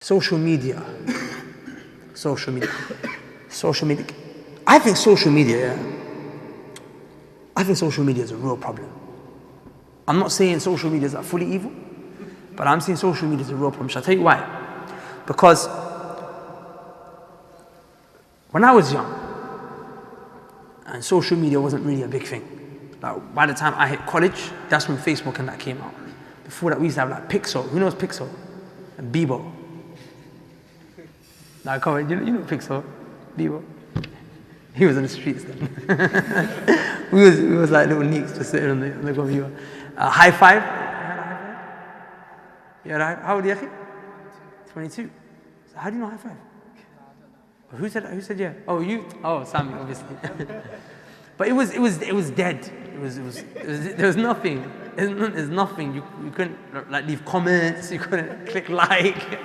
Social media. Social media. Social media. I think social media is a real problem. I'm not saying social media is fully evil, but I'm saying social media is a real problem. Shall I tell you why? Because when I was young, and social media wasn't really a big thing. Like by the time I hit college, that's when Facebook and that came out. Before that, we used to have like Pixel. Who knows Pixel? And Bebo. Now, come on, you know Pixel, Bebo. He was in the streets then. we was like little neeks just sitting on the computer. High Five. Yeah, how old are you? 22. So how do you know High Five? Who said yeah? Oh, you? Oh, Sammy, obviously. But it was dead. There was nothing. There's nothing. You couldn't like leave comments. You couldn't click like.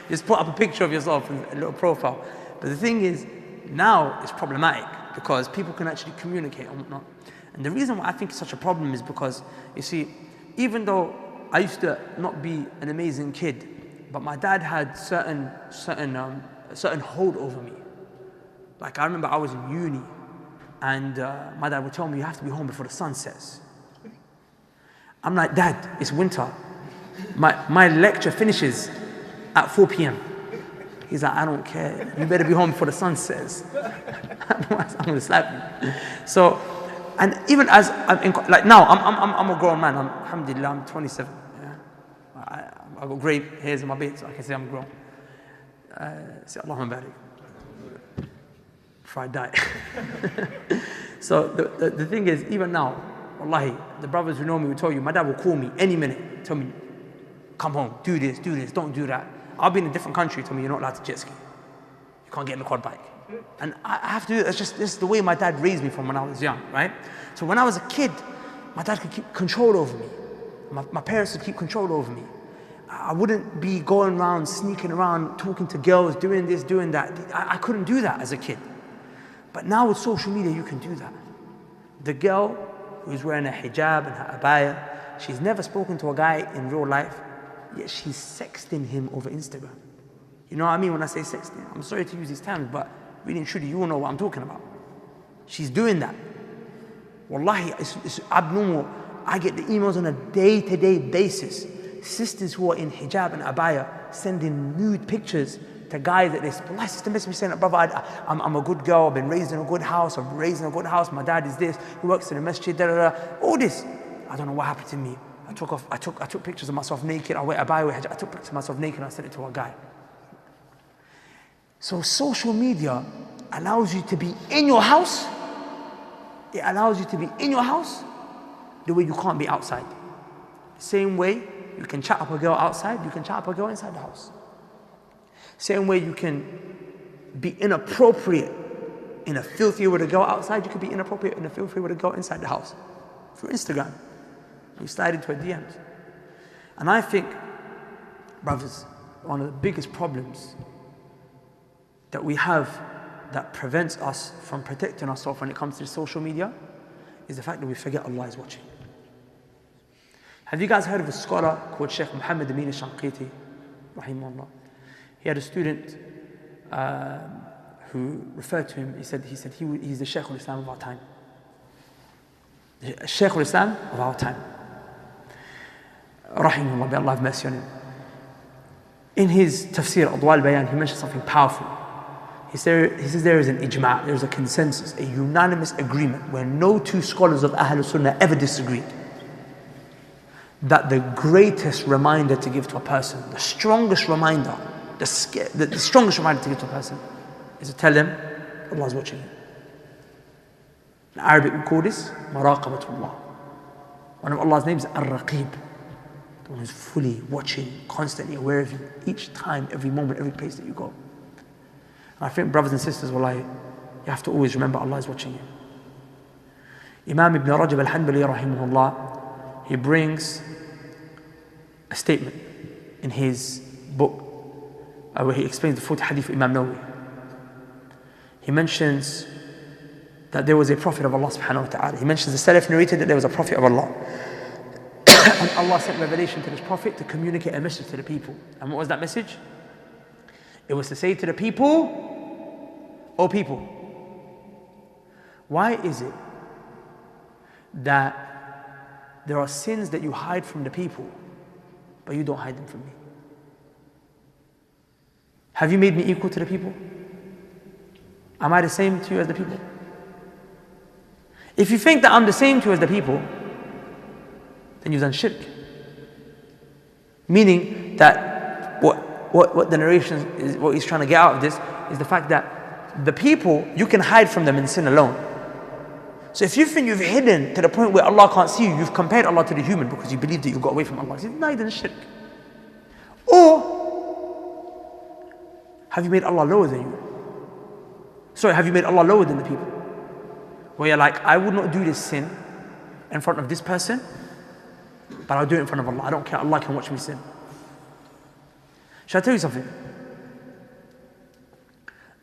Just put up a picture of yourself and a little profile. But the thing is, now it's problematic because people can actually communicate and whatnot. And the reason why I think it's such a problem is because, you see, even though I used to not be an amazing kid, but my dad had certain hold over me. Like I remember I was in uni, and my dad would tell me, you have to be home before the sun sets. I'm like, Dad, it's winter. My lecture finishes at 4 p.m. He's like, I don't care. You better be home before the sun sets. Otherwise, I'm gonna slap you. So, and even as I'm in, like now, I'm a grown man. Alhamdulillah, I'm 27. Yeah? I got grey hairs in my beard, so I can say I'm grown. Say Allahumma barik. Before I die. So the thing is, even now, wallahi, the brothers who know me will tell you, my dad will call me any minute, tell me, come home, do this, don't do that. I'll be in a different country, tell me you're not allowed to jet ski. You can't get in the quad bike. And I have to do it. This is the way my dad raised me from when I was young, right? So when I was a kid, my dad could keep control over me. My parents would keep control over me. I wouldn't be going around, sneaking around, talking to girls, doing this, doing that. I couldn't do that as a kid. But now with social media, you can do that. The girl who's wearing a hijab and her abaya, she's never spoken to a guy in real life, yet she's sexting him over Instagram. You know what I mean when I say sexting? I'm sorry to use these terms, but really and truly, you all know what I'm talking about. She's doing that. Wallahi, it's abnormal. I get the emails on a day-to-day basis. Sisters who are in hijab and abaya sending nude pictures to guys that my sister messaged me saying, brother, I'm a good girl, I've been raised in a good house, my dad is this, he works in a masjid, all this. I don't know what happened to me. I took pictures of myself naked, I wear abaya, I took pictures of myself naked and I sent it to a guy. So social media allows you to be in your house. It allows you to be in your house the way you can't be outside. Same way you can chat up a girl outside, you can chat up a girl inside the house. Same way you can be inappropriate in a filthy way with a girl outside, you can be inappropriate in a filthy way with a girl inside the house. Through Instagram. You slide into her DMs. And I think, brothers, one of the biggest problems that we have that prevents us from protecting ourselves when it comes to social media is the fact that we forget Allah is watching. Have you guys heard of a scholar called Sheikh Muhammad Amin al-Shanqiti, rahimahullah? He had a student who referred to him. He said he's the Shaykh al-Islam of our time. The Shaykh al-Islam of our time. Rahimahullah, may Allah have mercy on him. In his tafsir, Adwa al-Bayan, he mentioned something powerful. He says there is an ijma', there is a consensus, a unanimous agreement where no two scholars of Ahlul Sunnah ever disagreed. That the greatest reminder to give to a person, the strongest reminder, the strongest reminder to give to a person is to tell them Allah is watching you. In Arabic we call this maraqabatullah. One of Allah's names is Ar-Raqib, the one who's fully watching, constantly aware of you, each time, every moment, every place that you go. And I think brothers and sisters, wallahi, you have to always remember Allah is watching you. Imam Ibn Rajab al-Hanbali rahimahullah, he brings a statement in his book where he explains the 40 hadith of Imam Nawawi. He mentions that there was a prophet of Allah subhanahu wa ta'ala. He mentions the Salaf narrated that there was a prophet of Allah. And Allah sent revelation to this prophet to communicate a message to the people. And what was that message? It was to say to the people, "O people, why is it that there are sins that you hide from the people, but you don't hide them from me? Have you made me equal to the people? Am I the same to you as the people? If you think that I'm the same to you as the people, then you've done shirk." Meaning that what the narration is, what he's trying to get out of this is the fact that the people, you can hide from them in sin alone. So if you think you've hidden to the point where Allah can't see you, you've compared Allah to the human because you believe that you got away from Allah. No, you didn't shirk. Or have you made Allah lower than you? Sorry, have you made Allah lower than the people? Where you're like, I would not do this sin in front of this person, but I'll do it in front of Allah. I don't care, Allah can watch me sin. Shall I tell you something?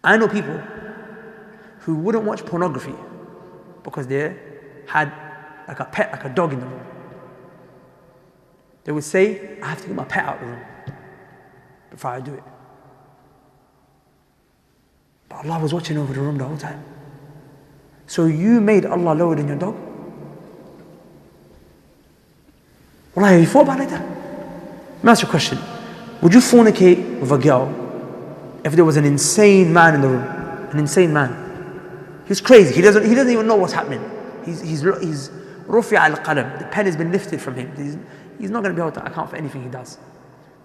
I know people who wouldn't watch pornography because they had like a pet, like a dog in the room. They would say, I have to get my pet out of the room before I do it. But Allah was watching over the room the whole time. So you made Allah lower than your dog? Wallahi, have you thought about it like that? Let me ask you a question. Would you fornicate with a girl if there was an insane man in the room? An insane man. He's crazy. He doesn't even know what's happening. He's rufi'a al-qalam. The pen has been lifted from him. He's not going to be able to account for anything he does.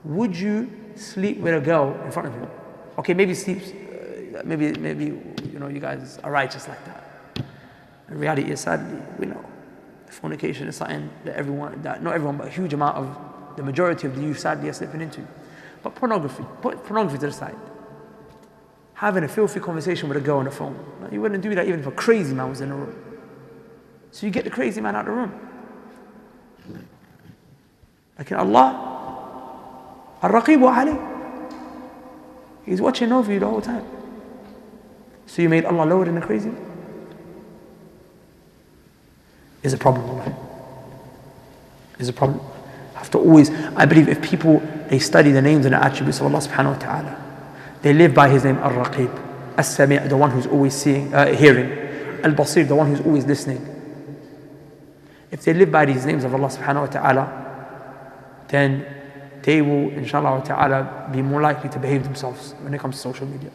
Would you sleep with a girl in front of him? Okay, maybe maybe you guys are righteous like that. The reality is, sadly, we know fornication is something that not everyone, but a huge amount of the majority of the youth sadly are slipping into. But pornography, put pornography to the side. Having a filthy conversation with a girl on the phone. You wouldn't do that even if a crazy man was in the room. So you get the crazy man out of the room. Like Allah, Ar-Raqibu alayh. He's watching over you the whole time. So you made Allah lower than the crazy man? Is a problem, Allah. Is a problem. Have to always, I believe if people, they study the names and the attributes of Allah subhanahu wa ta'ala, they live by His name Ar-Raqib, As-Sami', the one who's always hearing, Al-Basir, the one who's always listening. If they live by these names of Allah subhanahu wa ta'ala, then they will, inshallah ta'ala, be more likely to behave themselves when it comes to social media.